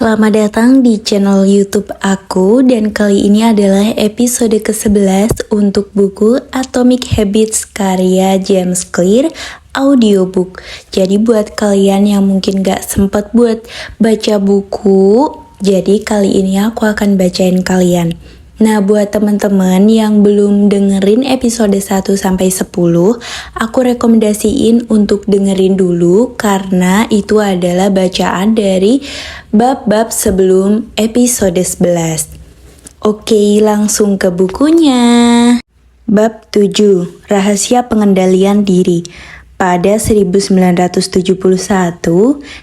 Selamat datang di channel YouTube aku, dan kali ini adalah episode ke-11 untuk buku Atomic Habits karya James Clear audiobook. Jadi buat kalian yang mungkin gak sempet buat baca buku, jadi kali ini aku akan bacain kalian. Nah, buat teman-teman yang belum dengerin episode 1-10, aku rekomendasiin untuk dengerin dulu karena itu adalah bacaan dari bab-bab sebelum episode 11. Oke, langsung ke bukunya. Bab 7, Rahasia Pengendalian Diri. Pada 1971,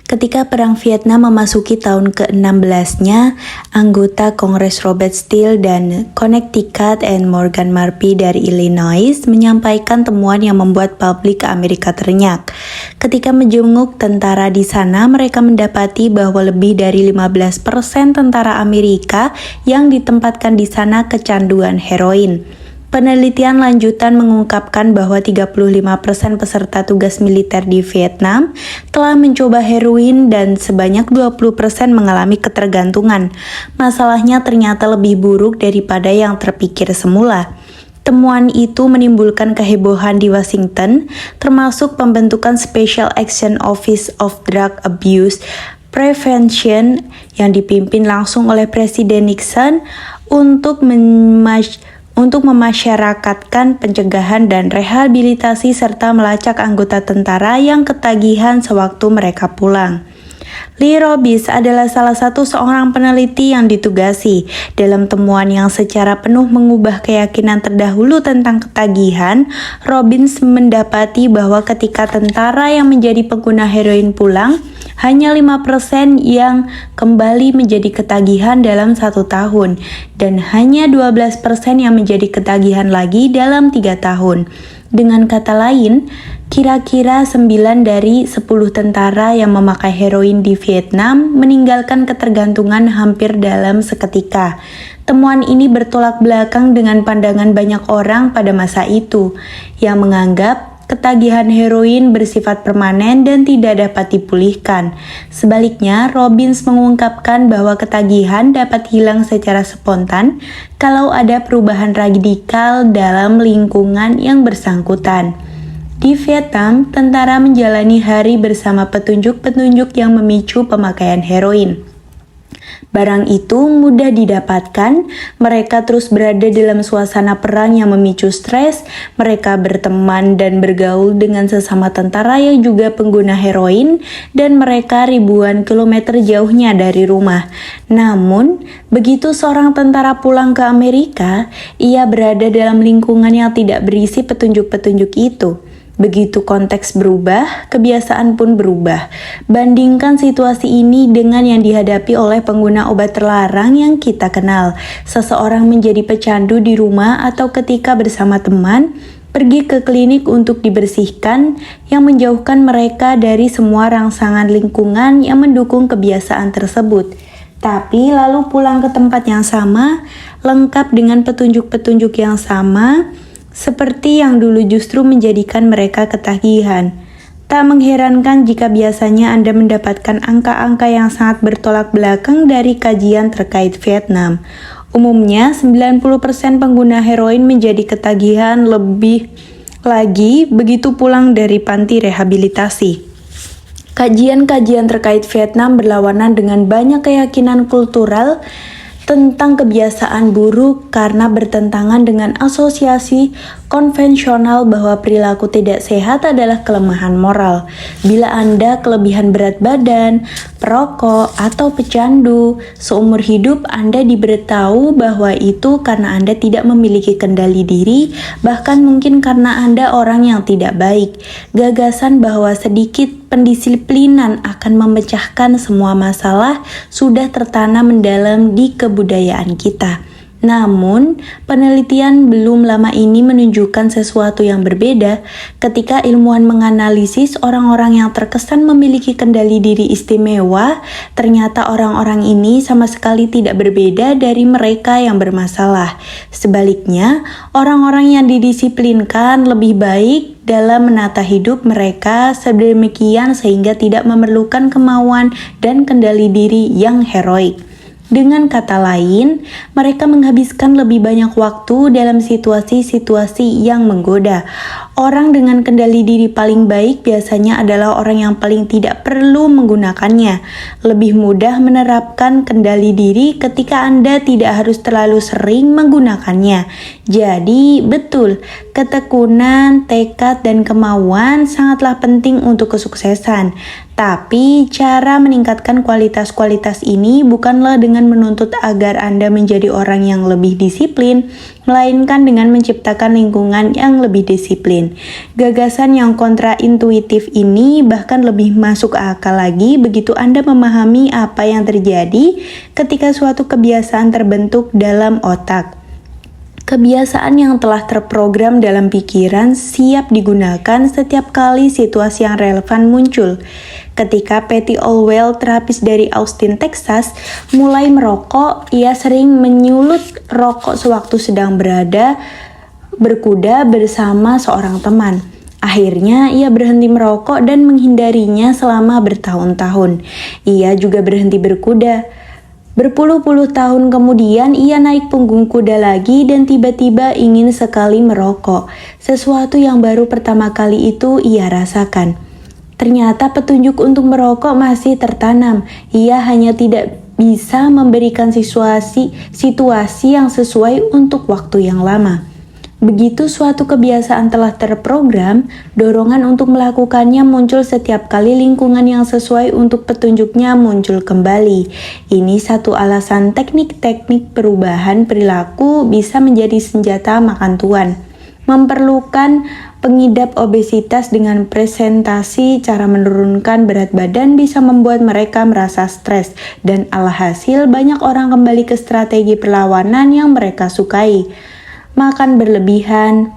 ketika Perang Vietnam memasuki tahun ke-16-nya, anggota Kongres Robert Steele dan Connecticut and Morgan Murphy dari Illinois menyampaikan temuan yang membuat publik Amerika terenyak. Ketika menjenguk tentara di sana, mereka mendapati bahwa lebih dari 15% tentara Amerika yang ditempatkan di sana kecanduan heroin. Penelitian lanjutan mengungkapkan bahwa 35% peserta tugas militer di Vietnam telah mencoba heroin dan sebanyak 20% mengalami ketergantungan. Masalahnya ternyata lebih buruk daripada yang terpikir semula. Temuan itu menimbulkan kehebohan di Washington, termasuk pembentukan Special Action Office of Drug Abuse Prevention yang dipimpin langsung oleh Presiden Nixon untuk memasyarakatkan pencegahan dan rehabilitasi serta melacak anggota tentara yang ketagihan sewaktu mereka pulang. Lee Robbins adalah salah satu seorang peneliti yang ditugasi. Dalam temuan yang secara penuh mengubah keyakinan terdahulu tentang ketagihan, Robbins mendapati bahwa ketika tentara yang menjadi pengguna heroin pulang, hanya 5% yang kembali menjadi ketagihan dalam 1 tahun, dan hanya 12% yang menjadi ketagihan lagi dalam 3 tahun. Dengan kata lain, kira-kira 9 dari 10 tentara yang memakai heroin di Vietnam meninggalkan ketergantungan hampir dalam seketika. Temuan ini bertolak belakang dengan pandangan banyak orang pada masa itu, yang menganggap ketagihan heroin bersifat permanen dan tidak dapat dipulihkan. Sebaliknya, Robbins mengungkapkan bahwa ketagihan dapat hilang secara spontan kalau ada perubahan radikal dalam lingkungan yang bersangkutan. Di Vietnam, tentara menjalani hari bersama petunjuk-petunjuk yang memicu pemakaian heroin. Barang itu mudah didapatkan, mereka terus berada dalam suasana perang yang memicu stres, mereka berteman dan bergaul dengan sesama tentara yang juga pengguna heroin, dan mereka ribuan kilometer jauhnya dari rumah. Namun, begitu seorang tentara pulang ke Amerika, ia berada dalam lingkungan yang tidak berisi petunjuk-petunjuk itu. Begitu konteks berubah, kebiasaan pun berubah. Bandingkan situasi ini dengan yang dihadapi oleh pengguna obat terlarang yang kita kenal. Seseorang menjadi pecandu di rumah atau ketika bersama teman, pergi ke klinik untuk dibersihkan yang menjauhkan mereka dari semua rangsangan lingkungan yang mendukung kebiasaan tersebut. Tapi lalu pulang ke tempat yang sama, lengkap dengan petunjuk-petunjuk yang sama, seperti yang dulu justru menjadikan mereka ketagihan. Tak mengherankan jika biasanya Anda mendapatkan angka-angka yang sangat bertolak belakang dari kajian terkait Vietnam. Umumnya, 90% pengguna heroin menjadi ketagihan lebih lagi begitu pulang dari panti rehabilitasi. Kajian-kajian terkait Vietnam berlawanan dengan banyak keyakinan kultural tentang kebiasaan buruk karena bertentangan dengan asosiasi konvensional bahwa perilaku tidak sehat adalah kelemahan moral. Bila Anda kelebihan berat badan, perokok, atau pecandu, seumur hidup Anda diberitahu bahwa itu karena Anda tidak memiliki kendali diri, bahkan mungkin karena Anda orang yang tidak baik. Gagasan bahwa sedikit pendisiplinan akan memecahkan semua masalah sudah tertanam mendalam di kebudayaan kita. Namun, penelitian belum lama ini menunjukkan sesuatu yang berbeda ketika ilmuwan menganalisis orang-orang yang terkesan memiliki kendali diri istimewa. Ternyata orang-orang ini sama sekali tidak berbeda dari mereka yang bermasalah. Sebaliknya, orang-orang yang didisiplinkan lebih baik dalam menata hidup mereka sedemikian sehingga tidak memerlukan kemauan dan kendali diri yang heroik. Dengan kata lain, mereka menghabiskan lebih banyak waktu dalam situasi-situasi yang menggoda. Orang dengan kendali diri paling baik biasanya adalah orang yang paling tidak perlu menggunakannya. Lebih mudah menerapkan kendali diri ketika Anda tidak harus terlalu sering menggunakannya. Jadi, betul, ketekunan, tekad, dan kemauan sangatlah penting untuk kesuksesan. Tapi, cara meningkatkan kualitas-kualitas ini bukanlah dengan menuntut agar Anda menjadi orang yang lebih disiplin, melainkan dengan menciptakan lingkungan yang lebih disiplin. Gagasan yang kontraintuitif ini bahkan lebih masuk akal lagi begitu Anda memahami apa yang terjadi ketika suatu kebiasaan terbentuk dalam otak. Kebiasaan yang telah terprogram dalam pikiran siap digunakan setiap kali situasi yang relevan muncul. Ketika Patty Olwell, terapis dari Austin, Texas, mulai merokok, ia sering menyulut rokok sewaktu sedang berkuda bersama seorang teman. Akhirnya, ia berhenti merokok dan menghindarinya selama bertahun-tahun. Ia juga berhenti berkuda. Berpuluh-puluh tahun kemudian, ia naik punggung kuda lagi dan tiba-tiba ingin sekali merokok. Sesuatu yang baru pertama kali itu ia rasakan. Ternyata petunjuk untuk merokok masih tertanam. Ia hanya tidak bisa memberikan situasi yang sesuai untuk waktu yang lama. Begitu suatu kebiasaan telah terprogram, dorongan untuk melakukannya muncul setiap kali lingkungan yang sesuai untuk petunjuknya muncul kembali. Ini satu alasan teknik-teknik perubahan perilaku bisa menjadi senjata makan tuan. Memerlukan pengidap obesitas dengan presentasi cara menurunkan berat badan bisa membuat mereka merasa stres, dan alhasil banyak orang kembali ke strategi perlawanan yang mereka sukai. Makan berlebihan,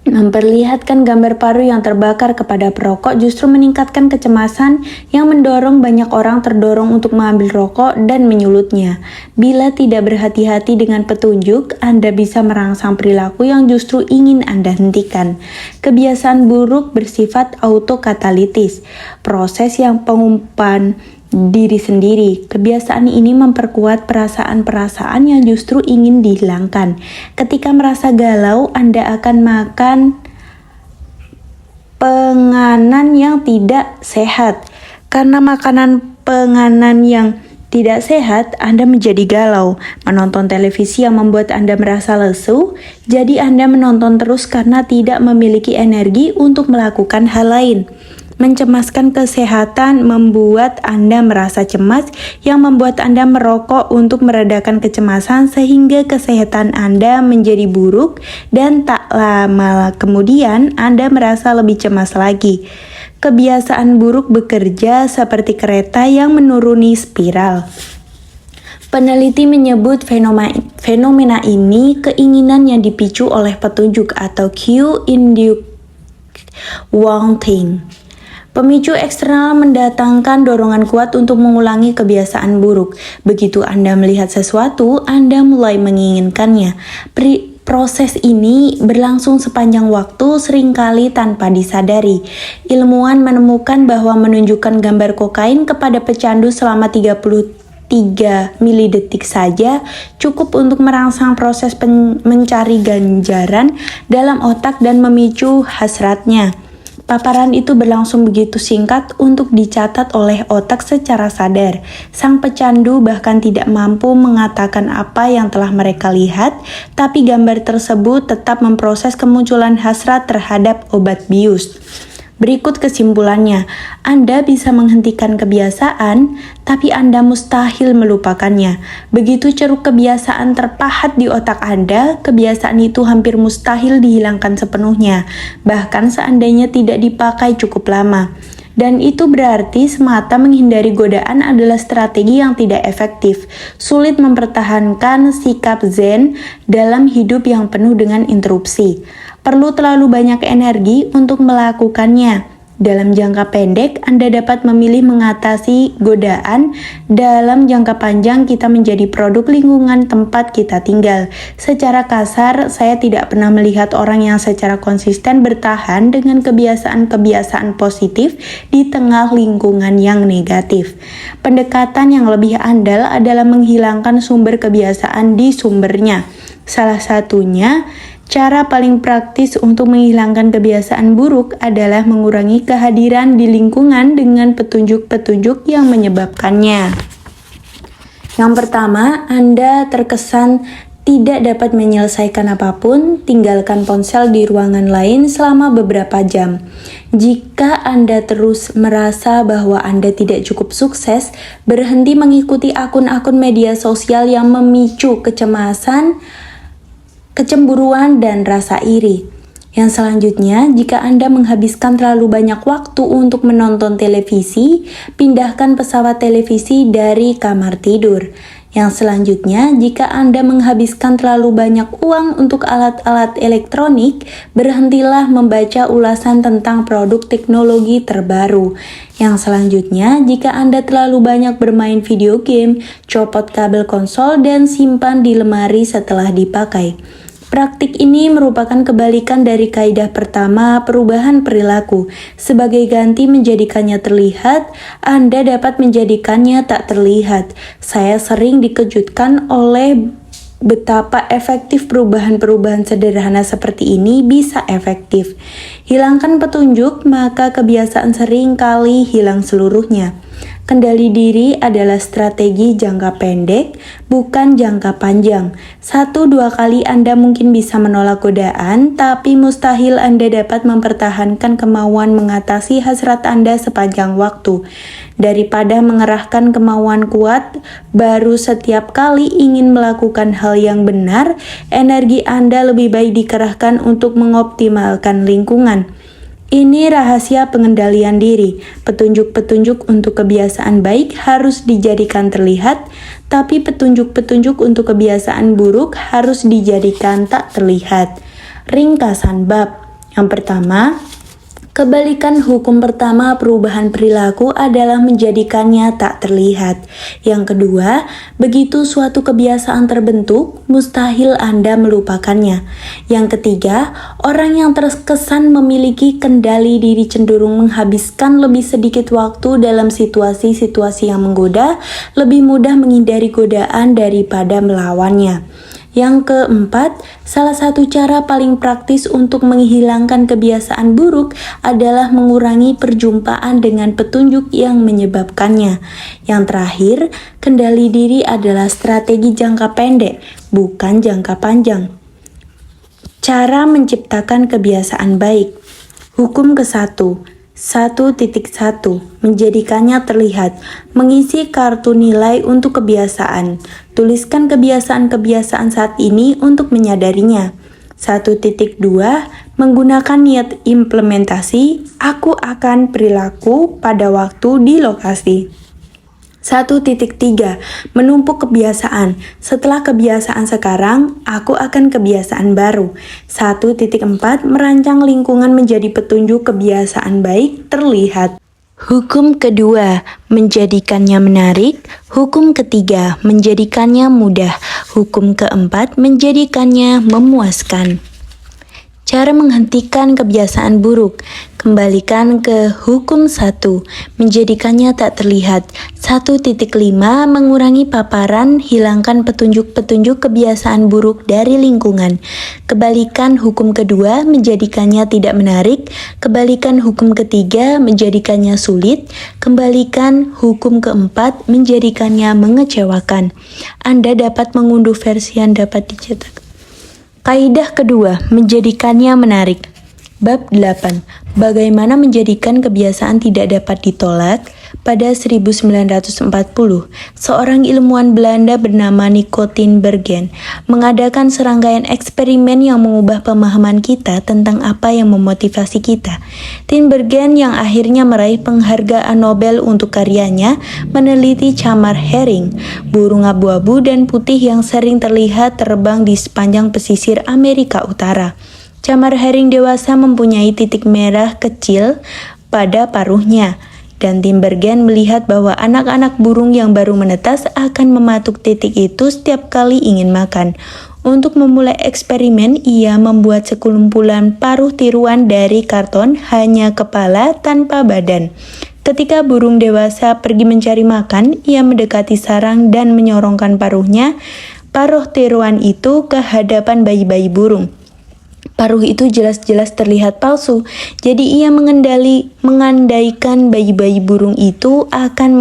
memperlihatkan gambar paru yang terbakar kepada perokok justru meningkatkan kecemasan yang mendorong banyak orang terdorong untuk mengambil rokok dan menyulutnya. Bila tidak berhati-hati dengan petunjuk, Anda bisa merangsang perilaku yang justru ingin Anda hentikan. Kebiasaan buruk bersifat autokatalitis, proses yang pengumpulan diri sendiri. Kebiasaan ini memperkuat perasaan-perasaan yang justru ingin dihilangkan. Ketika merasa galau, Anda akan makan penganan yang tidak sehat. Karena makanan penganan yang tidak sehat, Anda menjadi galau. Menonton televisi yang membuat Anda merasa lesu, jadi Anda menonton terus karena tidak memiliki energi untuk melakukan hal lain. Mencemaskan kesehatan membuat Anda merasa cemas, yang membuat Anda merokok untuk meredakan kecemasan sehingga kesehatan Anda menjadi buruk, dan tak lama kemudian Anda merasa lebih cemas lagi. Kebiasaan buruk bekerja seperti kereta yang menuruni spiral. Peneliti menyebut fenomena ini keinginan yang dipicu oleh petunjuk atau cue-induced wanting. Pemicu eksternal mendatangkan dorongan kuat untuk mengulangi kebiasaan buruk. Begitu Anda melihat sesuatu, Anda mulai menginginkannya. Proses ini berlangsung sepanjang waktu, seringkali tanpa disadari. Ilmuwan menemukan bahwa menunjukkan gambar kokain kepada pecandu selama 33 milidetik saja cukup untuk merangsang proses mencari ganjaran dalam otak dan memicu hasratnya. Paparan itu berlangsung begitu singkat untuk dicatat oleh otak secara sadar. Sang pecandu bahkan tidak mampu mengatakan apa yang telah mereka lihat, tapi gambar tersebut tetap memproses kemunculan hasrat terhadap obat bius. Berikut kesimpulannya, Anda bisa menghentikan kebiasaan, tapi Anda mustahil melupakannya. Begitu ceruk kebiasaan terpahat di otak Anda, kebiasaan itu hampir mustahil dihilangkan sepenuhnya, bahkan seandainya tidak dipakai cukup lama. Dan itu berarti semata menghindari godaan adalah strategi yang tidak efektif. Sulit mempertahankan sikap zen dalam hidup yang penuh dengan interupsi. Perlu terlalu banyak energi untuk melakukannya. Dalam jangka pendek, Anda dapat memilih mengatasi godaan. Dalam jangka panjang, kita menjadi produk lingkungan tempat kita tinggal. Secara kasar, saya tidak pernah melihat orang yang secara konsisten bertahan dengan kebiasaan-kebiasaan positif di tengah lingkungan yang negatif. Pendekatan yang lebih andal adalah menghilangkan sumber kebiasaan di sumbernya. Salah satunya, cara paling praktis untuk menghilangkan kebiasaan buruk adalah mengurangi kehadiran di lingkungan dengan petunjuk-petunjuk yang menyebabkannya. Yang pertama, Anda terkesan tidak dapat menyelesaikan apapun, tinggalkan ponsel di ruangan lain selama beberapa jam. Jika Anda terus merasa bahwa Anda tidak cukup sukses, berhenti mengikuti akun-akun media sosial yang memicu kecemasan, kecemburuan, dan rasa iri. Yang selanjutnya, jika Anda menghabiskan terlalu banyak waktu untuk menonton televisi, pindahkan pesawat televisi dari kamar tidur. Yang selanjutnya, jika Anda menghabiskan terlalu banyak uang untuk alat-alat elektronik, berhentilah membaca ulasan tentang produk teknologi terbaru. Yang selanjutnya, jika Anda terlalu banyak bermain video game, copot kabel konsol dan simpan di lemari setelah dipakai. Praktik ini merupakan kebalikan dari kaidah pertama, perubahan perilaku. Sebagai ganti menjadikannya terlihat, Anda dapat menjadikannya tak terlihat. Saya sering dikejutkan oleh betapa efektif perubahan-perubahan sederhana seperti ini bisa efektif. Hilangkan petunjuk, maka kebiasaan sering kali hilang seluruhnya. Kendali diri adalah strategi jangka pendek, bukan jangka panjang. 1-2 kali Anda mungkin bisa menolak godaan, tapi mustahil Anda dapat mempertahankan kemauan mengatasi hasrat Anda sepanjang waktu. Daripada mengerahkan kemauan kuat, baru setiap kali ingin melakukan hal yang benar, energi Anda lebih baik dikerahkan untuk mengoptimalkan lingkungan. Ini rahasia pengendalian diri. Petunjuk-petunjuk untuk kebiasaan baik harus dijadikan terlihat, tapi petunjuk-petunjuk untuk kebiasaan buruk harus dijadikan tak terlihat. Ringkasan bab. Yang pertama, kebalikan hukum pertama perubahan perilaku adalah menjadikannya tak terlihat. Yang kedua, begitu suatu kebiasaan terbentuk, mustahil Anda melupakannya. Yang ketiga, orang yang terkesan memiliki kendali diri cenderung menghabiskan lebih sedikit waktu dalam situasi-situasi yang menggoda, lebih mudah menghindari godaan daripada melawannya. Yang keempat, salah satu cara paling praktis untuk menghilangkan kebiasaan buruk adalah mengurangi perjumpaan dengan petunjuk yang menyebabkannya. Yang terakhir, kendali diri adalah strategi jangka pendek, bukan jangka panjang. Cara menciptakan kebiasaan baik. Hukum ke-1. 1.1. Menjadikannya terlihat. Mengisi kartu nilai untuk kebiasaan. Tuliskan kebiasaan-kebiasaan saat ini untuk menyadarinya. 1.2. Menggunakan niat implementasi. Aku akan perilaku pada waktu di lokasi. 1.3. Menumpuk kebiasaan. Setelah kebiasaan sekarang, aku akan kebiasaan baru. 1.4. Merancang lingkungan menjadi petunjuk kebiasaan baik terlihat. Hukum kedua, menjadikannya menarik. Hukum ketiga, menjadikannya mudah. Hukum keempat, menjadikannya memuaskan. Cara menghentikan kebiasaan buruk. Kembalikan ke hukum 1, menjadikannya tak terlihat. 1.5. Mengurangi paparan, hilangkan petunjuk-petunjuk kebiasaan buruk dari lingkungan. Kebalikan hukum kedua, menjadikannya tidak menarik. Kebalikan hukum ketiga, menjadikannya sulit. Kembalikan hukum keempat, menjadikannya mengecewakan. Anda dapat mengunduh versi yang dapat dicetak. Kaidah kedua, menjadikannya menarik. Bab 8. Bagaimana menjadikan kebiasaan tidak dapat ditolak? Pada 1940, seorang ilmuwan Belanda bernama Nico Tinbergen mengadakan serangkaian eksperimen yang mengubah pemahaman kita tentang apa yang memotivasi kita. Tinbergen yang akhirnya meraih penghargaan Nobel untuk karyanya meneliti camar herring, burung abu-abu dan putih yang sering terlihat terbang di sepanjang pesisir Amerika Utara. Camar herring dewasa mempunyai titik merah kecil pada paruhnya, dan Tinbergen melihat bahwa anak-anak burung yang baru menetas akan mematuk titik itu setiap kali ingin makan. Untuk memulai eksperimen, ia membuat sekumpulan paruh tiruan dari karton, hanya kepala tanpa badan. Ketika burung dewasa pergi mencari makan, ia mendekati sarang dan menyorongkan paruhnya, paruh tiruan itu ke hadapan bayi-bayi burung. Paruh itu jelas-jelas terlihat palsu, jadi ia mengandaikan bayi-bayi burung itu akan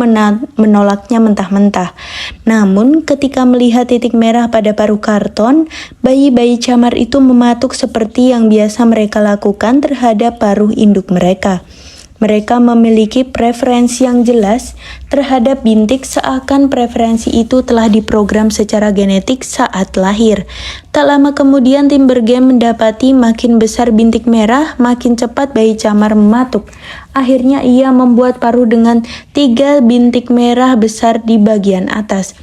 menolaknya mentah-mentah. Namun, ketika melihat titik merah pada paruh karton, bayi-bayi camar itu mematuk seperti yang biasa mereka lakukan terhadap paruh induk mereka. Mereka memiliki preferensi yang jelas terhadap bintik, seakan preferensi itu telah diprogram secara genetik saat lahir. Tak lama kemudian Tinbergen mendapati makin besar bintik merah, makin cepat bayi camar mematuk. Akhirnya ia membuat paruh dengan 3 bintik merah besar di bagian atas.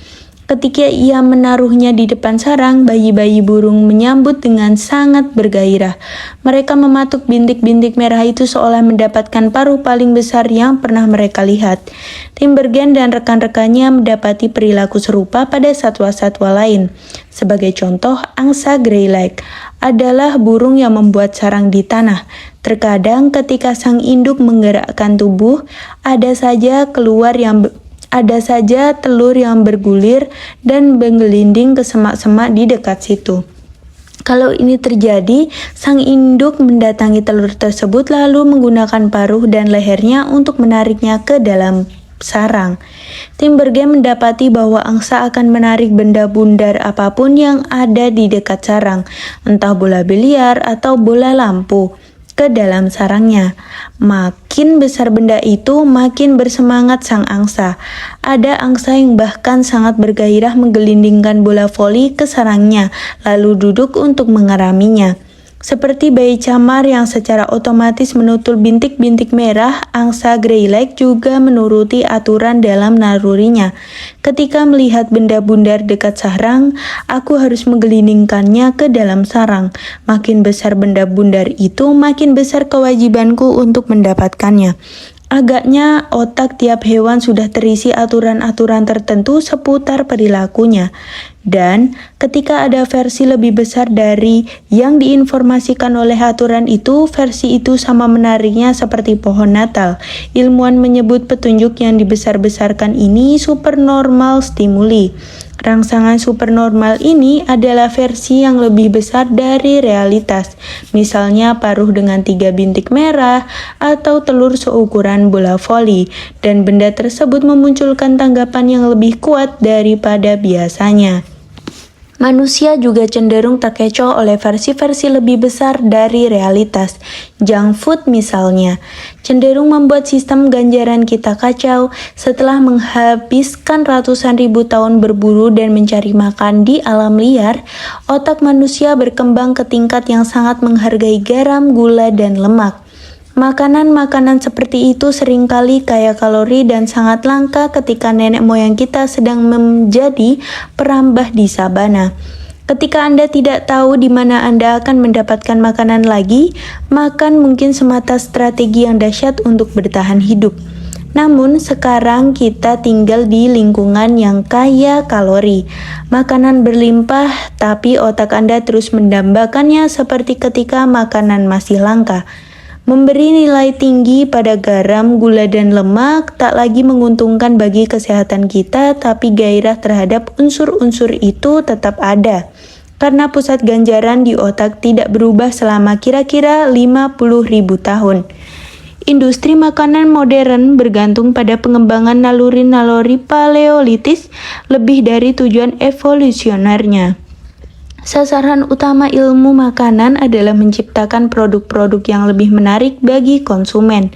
Ketika ia menaruhnya di depan sarang, bayi-bayi burung menyambut dengan sangat bergairah. Mereka mematuk bintik-bintik merah itu seolah mendapatkan paruh paling besar yang pernah mereka lihat. Tinbergen dan rekan-rekannya mendapati perilaku serupa pada satwa-satwa lain. Sebagai contoh, angsa greylag adalah burung yang membuat sarang di tanah. Terkadang ketika sang induk menggerakkan tubuh, ada saja telur yang bergulir dan menggelinding ke semak-semak di dekat situ. Kalau ini terjadi, sang induk mendatangi telur tersebut lalu menggunakan paruh dan lehernya untuk menariknya ke dalam sarang. Tinbergen mendapati bahwa angsa akan menarik benda bundar apapun yang ada di dekat sarang, entah bola biliar atau bola lampu, ke dalam sarangnya. Makin besar benda itu, makin bersemangat sang angsa. Ada angsa yang bahkan sangat bergairah menggelindingkan bola voli ke sarangnya, lalu duduk untuk mengeraminya. Seperti bayi camar yang secara otomatis menutul bintik-bintik merah, angsa greylag juga menuruti aturan dalam nalurinya. Ketika melihat benda bundar dekat sarang, aku harus menggelindingkannya ke dalam sarang. Makin besar benda bundar itu, makin besar kewajibanku untuk mendapatkannya. Agaknya otak tiap hewan sudah terisi aturan-aturan tertentu seputar perilakunya. Dan ketika ada versi lebih besar dari yang diinformasikan oleh aturan itu, versi itu sama menariknya seperti pohon Natal. Ilmuwan menyebut petunjuk yang dibesar-besarkan ini supernormal stimuli. Rangsangan supernormal ini adalah versi yang lebih besar dari realitas, misalnya paruh dengan 3 bintik merah atau telur seukuran bola voli, dan benda tersebut memunculkan tanggapan yang lebih kuat daripada biasanya. Manusia juga cenderung terkecoh oleh versi-versi lebih besar dari realitas. Junk food misalnya, cenderung membuat sistem ganjaran kita kacau. Setelah menghabiskan ratusan ribu tahun berburu dan mencari makan di alam liar, otak manusia berkembang ke tingkat yang sangat menghargai garam, gula, dan lemak. Makanan-makanan seperti itu seringkali kaya kalori dan sangat langka ketika nenek moyang kita sedang menjadi perambah di sabana. Ketika Anda tidak tahu di mana Anda akan mendapatkan makanan lagi, makan mungkin semata strategi yang dahsyat untuk bertahan hidup. Namun sekarang kita tinggal di lingkungan yang kaya kalori. Makanan berlimpah, tapi otak Anda terus mendambakannya seperti ketika makanan masih langka. Memberi nilai tinggi pada garam, gula, dan lemak tak lagi menguntungkan bagi kesehatan kita, tapi gairah terhadap unsur-unsur itu tetap ada. Karena pusat ganjaran di otak tidak berubah selama kira-kira 50.000 tahun. Industri makanan modern bergantung pada pengembangan naluri-naluri paleolitis lebih dari tujuan evolusionernya. Sasaran utama ilmu makanan adalah menciptakan produk-produk yang lebih menarik bagi konsumen.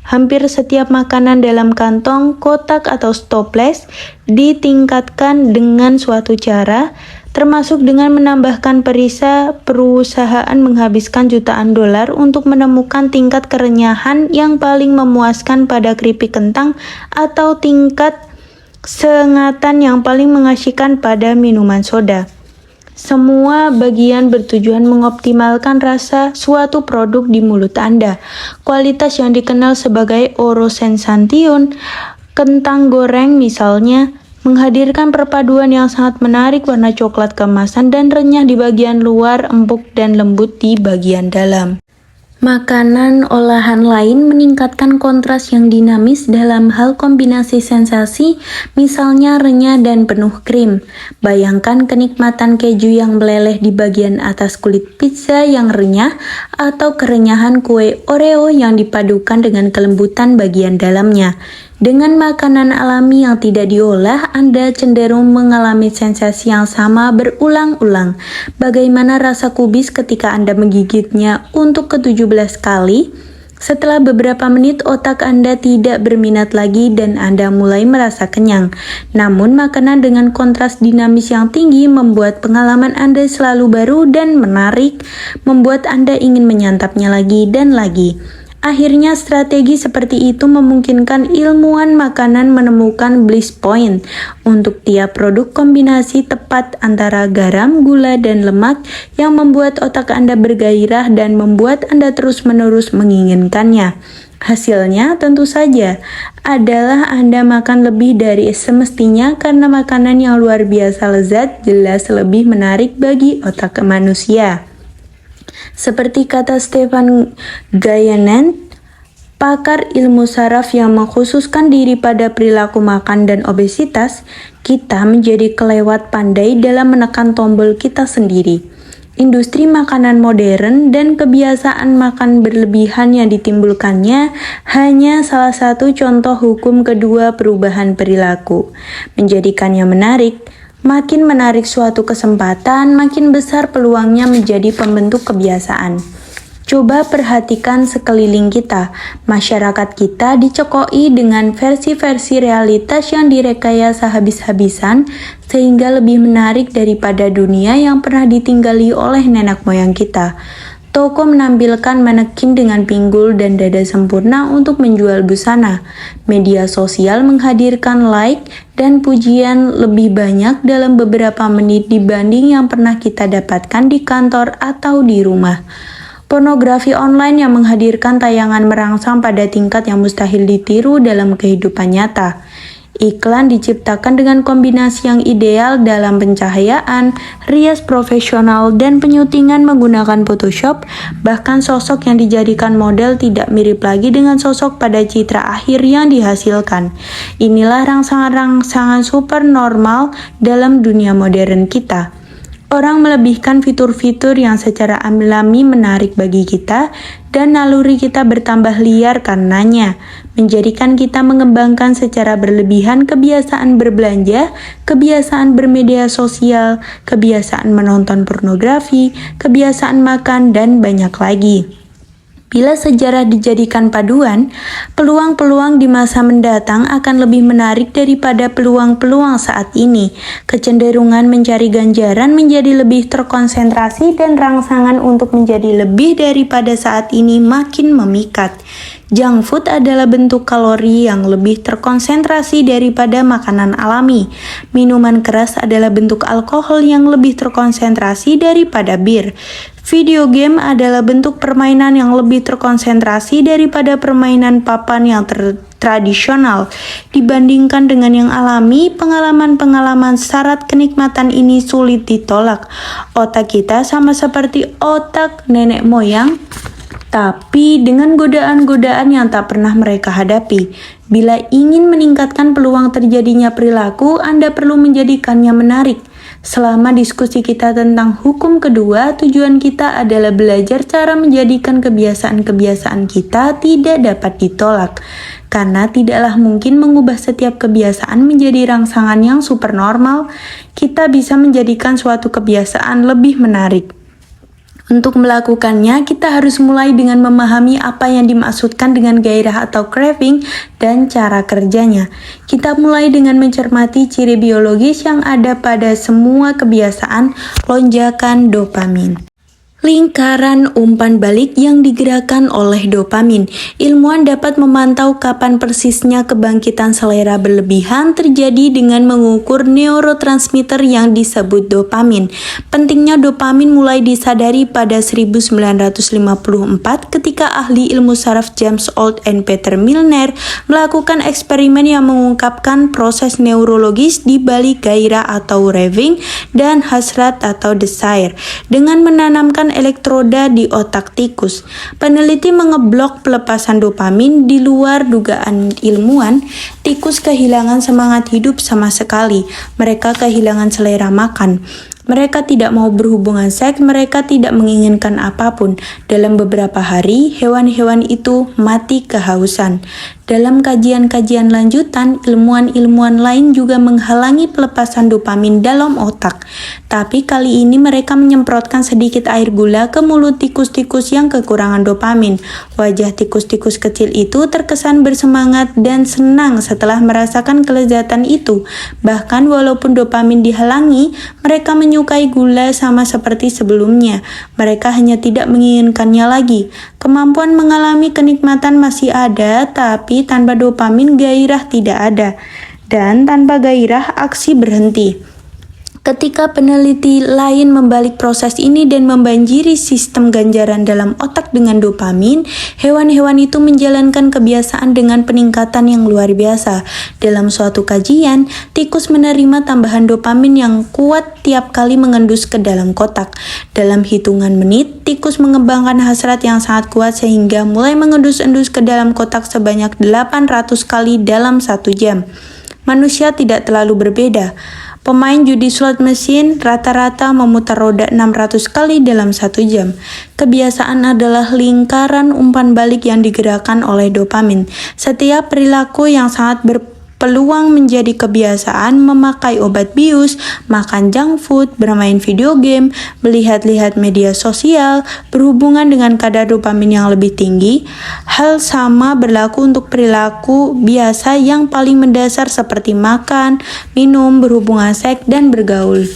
Hampir setiap makanan dalam kantong, kotak, atau toples ditingkatkan dengan suatu cara, termasuk dengan menambahkan perusahaan menghabiskan jutaan dolar untuk menemukan tingkat kerenyahan yang paling memuaskan pada keripik kentang atau tingkat sengatan yang paling mengasyikkan pada minuman soda. Semua bagian bertujuan mengoptimalkan rasa suatu produk di mulut Anda. Kualitas yang dikenal sebagai oro sensation, kentang goreng misalnya, menghadirkan perpaduan yang sangat menarik warna coklat keemasan dan renyah di bagian luar, empuk dan lembut di bagian dalam. Makanan olahan lain meningkatkan kontras yang dinamis dalam hal kombinasi sensasi, misalnya renyah dan penuh krim. Bayangkan kenikmatan keju yang meleleh di bagian atas kulit pizza yang renyah, atau kerenyahan kue Oreo yang dipadukan dengan kelembutan bagian dalamnya. Dengan makanan alami yang tidak diolah, Anda cenderung mengalami sensasi yang sama berulang-ulang. Bagaimana rasa kubis ketika Anda menggigitnya untuk ke-17 kali? Setelah beberapa menit, otak Anda tidak berminat lagi dan Anda mulai merasa kenyang. Namun, makanan dengan kontras dinamis yang tinggi membuat pengalaman Anda selalu baru dan menarik, membuat Anda ingin menyantapnya lagi dan lagi. Akhirnya, strategi seperti itu memungkinkan ilmuwan makanan menemukan bliss point untuk tiap produk kombinasi tepat antara garam, gula, dan lemak yang membuat otak Anda bergairah dan membuat Anda terus-menerus menginginkannya. Hasilnya tentu saja adalah Anda makan lebih dari semestinya karena makanan yang luar biasa lezat jelas lebih menarik bagi otak manusia. Seperti kata Stefan Guyenet, pakar ilmu saraf yang mengkhususkan diri pada perilaku makan dan obesitas, kita menjadi kelewat pandai dalam menekan tombol kita sendiri. Industri makanan modern dan kebiasaan makan berlebihan yang ditimbulkannya hanya salah satu contoh hukum kedua perubahan perilaku. Menjadikannya menarik, makin menarik suatu kesempatan, makin besar peluangnya menjadi pembentuk kebiasaan. Coba perhatikan sekeliling kita. Masyarakat kita dicekoi dengan versi-versi realitas yang direkayasa habis-habisan sehingga lebih menarik daripada dunia yang pernah ditinggali oleh nenek moyang kita. Toko menampilkan manekin dengan pinggul dan dada sempurna untuk menjual busana. Media sosial menghadirkan like dan pujian lebih banyak dalam beberapa menit dibanding yang pernah kita dapatkan di kantor atau di rumah. Pornografi online yang menghadirkan tayangan merangsang pada tingkat yang mustahil ditiru dalam kehidupan nyata. Iklan diciptakan dengan kombinasi yang ideal dalam pencahayaan, rias profesional, dan penyutingan menggunakan Photoshop. Bahkan sosok yang dijadikan model tidak mirip lagi dengan sosok pada citra akhir yang dihasilkan. Inilah rangsangan-rangsangan super normal dalam dunia modern kita. Orang melebihkan fitur-fitur yang secara alami menarik bagi kita dan naluri kita bertambah liar karenanya, menjadikan kita mengembangkan secara berlebihan kebiasaan berbelanja, kebiasaan bermedia sosial, kebiasaan menonton pornografi, kebiasaan makan, dan banyak lagi. Bila sejarah dijadikan paduan, peluang-peluang di masa mendatang akan lebih menarik daripada peluang-peluang saat ini. Kecenderungan mencari ganjaran menjadi lebih terkonsentrasi dan rangsangan untuk menjadi lebih daripada saat ini makin memikat. Junk food adalah bentuk kalori yang lebih terkonsentrasi daripada makanan alami. Minuman keras adalah bentuk alkohol yang lebih terkonsentrasi daripada bir. Video game adalah bentuk permainan yang lebih terkonsentrasi daripada permainan papan yang tradisional. Dibandingkan dengan yang alami, pengalaman-pengalaman syarat kenikmatan ini sulit ditolak. Otak kita sama seperti otak nenek moyang, tapi dengan godaan-godaan yang tak pernah mereka hadapi. Bila ingin meningkatkan peluang terjadinya perilaku, Anda perlu menjadikannya menarik. Selama diskusi kita tentang hukum kedua, tujuan kita adalah belajar cara menjadikan kebiasaan-kebiasaan kita tidak dapat ditolak. Karena tidaklah mungkin mengubah setiap kebiasaan menjadi rangsangan yang super normal, kita bisa menjadikan suatu kebiasaan lebih menarik. Untuk melakukannya, kita harus mulai dengan memahami apa yang dimaksudkan dengan gairah atau craving dan cara kerjanya. Kita mulai dengan mencermati ciri biologis yang ada pada semua kebiasaan lonjakan dopamin. Lingkaran umpan balik yang digerakkan oleh dopamin. Ilmuwan dapat memantau kapan persisnya kebangkitan selera berlebihan terjadi dengan mengukur neurotransmitter yang disebut dopamin. Pentingnya dopamin mulai disadari pada 1954 ketika ahli ilmu saraf James Holt dan Peter Milner melakukan eksperimen yang mengungkapkan proses neurologis di balik gairah atau craving dan hasrat atau desire dengan menanamkan elektroda di otak tikus. Peneliti mengeblok pelepasan dopamin di luar dugaan ilmuwan. Tikus kehilangan semangat hidup sama sekali. Mereka kehilangan selera makan. Mereka tidak mau berhubungan seks, mereka tidak menginginkan apapun. Dalam beberapa hari, hewan-hewan itu mati kehausan. Dalam kajian-kajian lanjutan, ilmuwan-ilmuwan lain juga menghalangi pelepasan dopamin dalam otak. Tapi kali ini mereka menyemprotkan sedikit air gula ke mulut tikus-tikus yang kekurangan dopamin. Wajah tikus-tikus kecil itu terkesan bersemangat dan senang setelah merasakan kelezatan itu. Bahkan walaupun dopamin dihalangi, mereka menyukai gula sama seperti sebelumnya. Mereka hanya tidak menginginkannya lagi. Kemampuan mengalami kenikmatan masih ada, tapi tanpa dopamin gairah tidak ada. Dan tanpa gairah aksi berhenti. Ketika peneliti lain membalik proses ini dan membanjiri sistem ganjaran dalam otak dengan dopamin, hewan-hewan itu menjalankan kebiasaan dengan peningkatan yang luar biasa. Dalam suatu kajian, tikus menerima tambahan dopamin yang kuat tiap kali mengendus ke dalam kotak. Dalam hitungan menit, tikus mengembangkan hasrat yang sangat kuat sehingga mulai mengendus-endus ke dalam kotak sebanyak 800 kali dalam 1 jam. Manusia tidak terlalu berbeda. Pemain judi slot mesin rata-rata memutar roda 600 kali dalam 1 jam. Kebiasaan adalah lingkaran umpan balik yang digerakkan oleh dopamin. Setiap perilaku yang sangat berpeluang menjadi kebiasaan, memakai obat bius, makan junk food, bermain video game, melihat-lihat media sosial, berhubungan dengan kadar dopamin yang lebih tinggi. Hal sama berlaku untuk perilaku biasa yang paling mendasar seperti makan, minum, berhubungan seks, dan bergaul.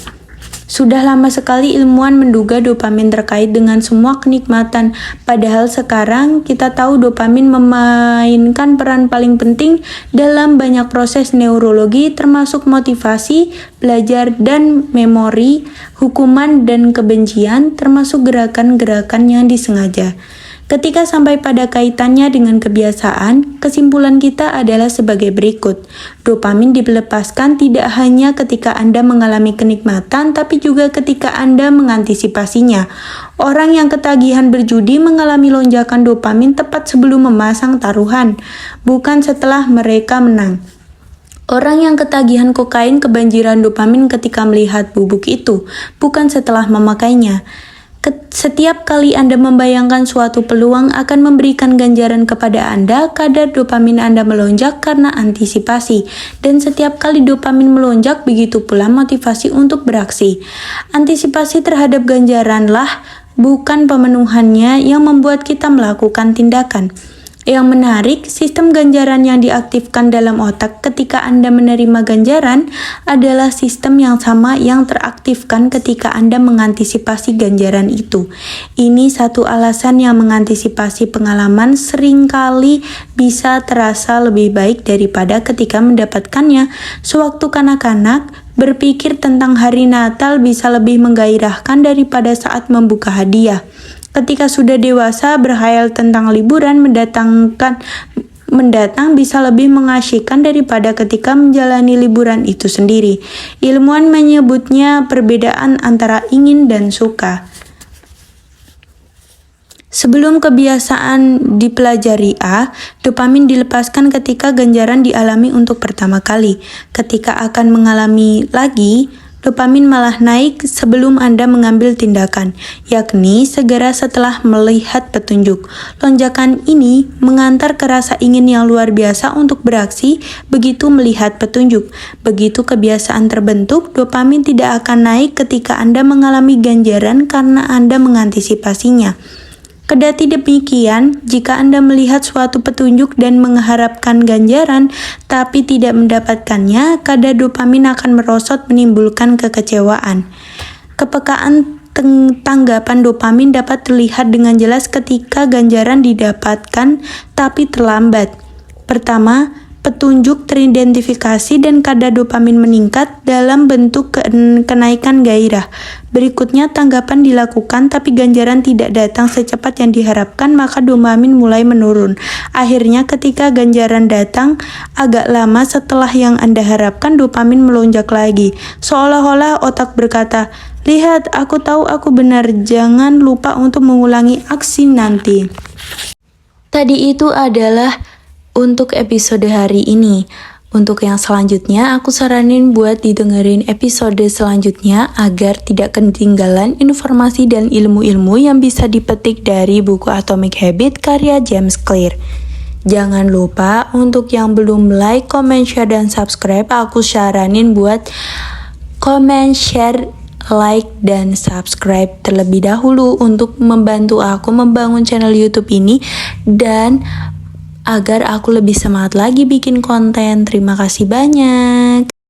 Sudah lama sekali ilmuwan menduga dopamin terkait dengan semua kenikmatan, padahal sekarang kita tahu dopamin memainkan peran paling penting dalam banyak proses neurologi termasuk motivasi, belajar dan memori, hukuman dan kebencian, termasuk gerakan-gerakan yang disengaja. Ketika sampai pada kaitannya dengan kebiasaan, kesimpulan kita adalah sebagai berikut. Dopamin dilepaskan tidak hanya ketika Anda mengalami kenikmatan, tapi juga ketika Anda mengantisipasinya. Orang yang ketagihan berjudi mengalami lonjakan dopamin tepat sebelum memasang taruhan, bukan setelah mereka menang. Orang yang ketagihan kokain kebanjiran dopamin ketika melihat bubuk itu, bukan setelah memakainya. Setiap kali Anda membayangkan suatu peluang akan memberikan ganjaran kepada Anda, kadar dopamin Anda melonjak karena antisipasi. Dan setiap kali dopamin melonjak, begitu pula motivasi untuk beraksi. Antisipasi terhadap ganjaranlah, bukan pemenuhannya, yang membuat kita melakukan tindakan. Yang menarik, sistem ganjaran yang diaktifkan dalam otak ketika Anda menerima ganjaran adalah sistem yang sama yang teraktifkan ketika Anda mengantisipasi ganjaran itu. Ini satu alasan yang mengantisipasi pengalaman seringkali bisa terasa lebih baik daripada ketika mendapatkannya. Sewaktu kanak-kanak, berpikir tentang hari Natal bisa lebih menggairahkan daripada saat membuka hadiah. Ketika sudah dewasa, berkhayal tentang liburan mendatang bisa lebih mengasyikkan daripada ketika menjalani liburan itu sendiri. Ilmuwan menyebutnya perbedaan antara ingin dan suka. Sebelum kebiasaan dipelajari dopamin dilepaskan ketika ganjaran dialami untuk pertama kali. Ketika akan mengalami lagi, dopamin malah naik sebelum Anda mengambil tindakan, yakni segera setelah melihat petunjuk. Lonjakan ini mengantar ke rasa ingin yang luar biasa untuk beraksi begitu melihat petunjuk. Begitu kebiasaan terbentuk, dopamin tidak akan naik ketika Anda mengalami ganjaran karena Anda mengantisipasinya. Kedati demikian, jika Anda melihat suatu petunjuk dan mengharapkan ganjaran, tapi tidak mendapatkannya, kadar dopamin akan merosot menimbulkan kekecewaan. Kepekaan tanggapan dopamin dapat terlihat dengan jelas ketika ganjaran didapatkan tapi terlambat. Pertama, petunjuk teridentifikasi dan kadar dopamin meningkat dalam bentuk kenaikan gairah. Berikutnya, tanggapan dilakukan tapi ganjaran tidak datang secepat yang diharapkan, maka dopamin mulai menurun. Akhirnya, ketika ganjaran datang agak lama setelah yang Anda harapkan, dopamin melonjak lagi. Seolah-olah otak berkata, "Lihat, aku tahu aku benar, jangan lupa untuk mengulangi aksi nanti." Tadi itu adalah untuk episode hari ini. Untuk yang selanjutnya, aku saranin buat didengerin episode selanjutnya agar tidak ketinggalan informasi dan ilmu-ilmu yang bisa dipetik dari buku Atomic Habit karya James Clear. Jangan lupa untuk yang belum like, comment, share, dan subscribe, aku saranin buat comment, share, like, dan subscribe terlebih dahulu untuk membantu aku membangun channel YouTube ini dan agar aku lebih semangat lagi bikin konten. Terima kasih banyak.